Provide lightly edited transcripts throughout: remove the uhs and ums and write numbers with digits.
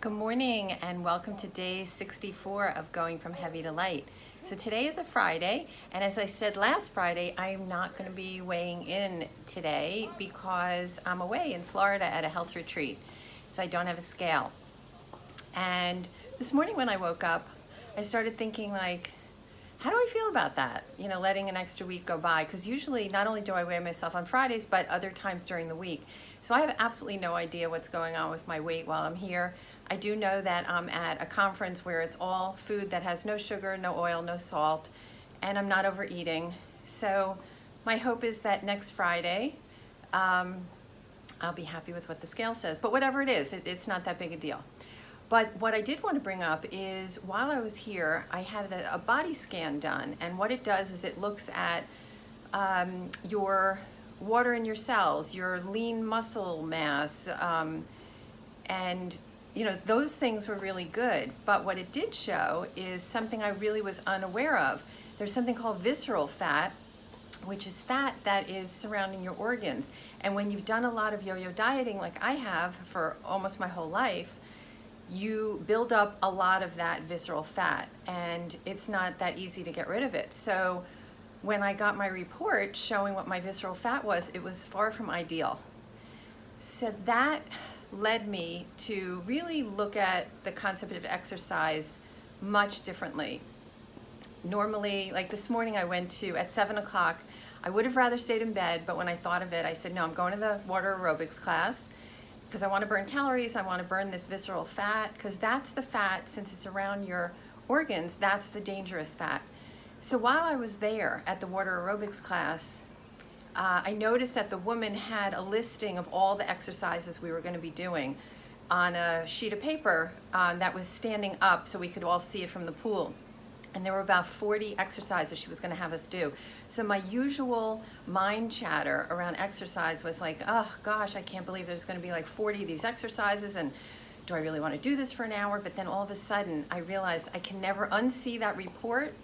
Good morning and welcome to day 64 of Going from Heavy to Light. So today is a Friday, and as I said last Friday, I'm not going to be weighing in today because I'm away in Florida at a health retreat, so I don't have a scale. And this morning when I woke up, I started thinking like, how do I feel about that? You know, letting an extra week go by, because usually not only do I weigh myself on Fridays, but other times during the week. So I have absolutely no idea what's going on with my weight while I'm here. I do know that I'm at a conference where it's all food that has no sugar, no oil, no salt, and I'm not overeating. So my hope is that next Friday, I'll be happy with what the scale says. But whatever it is, it's not that big a deal. But what I did want to bring up is while I was here, I had a body scan done. And what it does is it looks at your water in your cells, your lean muscle mass, and you know, those things were really good. But what it did show is something I really was unaware of. There's something called visceral fat, which is fat that is surrounding your organs. And when you've done a lot of yo-yo dieting like I have for almost my whole life, you build up a lot of that visceral fat, and it's not that easy to get rid of it. So when I got my report showing what my visceral fat was, it was far from ideal. So that led me to really look at the concept of exercise much differently. Normally, like this morning I went to, at 7 o'clock, I would have rather stayed in bed, but when I thought of it, I said, no, I'm going to the water aerobics class because I want to burn calories, I want to burn this visceral fat, because that's the fat, since it's around your organs, that's the dangerous fat. So while I was there at the water aerobics class, I noticed that the woman had a listing of all the exercises we were going to be doing on a sheet of paper that was standing up so we could all see it from the pool. And there were about 40 exercises she was going to have us do. So my usual mind chatter around exercise was like, oh gosh, I can't believe there's going to be like 40 of these exercises, and do I really want to do this for an hour? But then all of a sudden I realized I can never unsee that report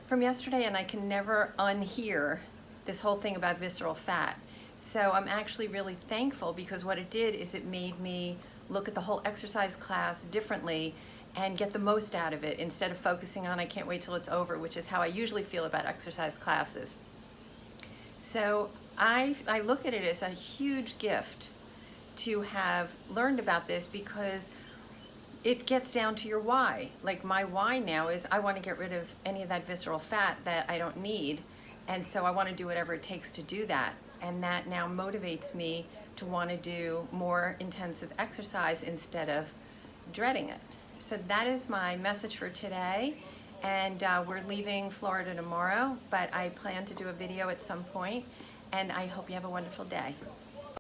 from yesterday, and I can never unhear this whole thing about visceral fat. So I'm actually really thankful, because what it did is it made me look at the whole exercise class differently and get the most out of it instead of focusing on I can't wait till it's over, which is how I usually feel about exercise classes. So I look at it as a huge gift to have learned about this, because it gets down to your why. Like my why now is I want to get rid of any of that visceral fat that I don't need, and so I want to do whatever it takes to do that. And that now motivates me to want to do more intensive exercise instead of dreading it. So that is my message for today, and we're leaving Florida tomorrow, but I plan to do a video at some point, and I hope you have a wonderful day.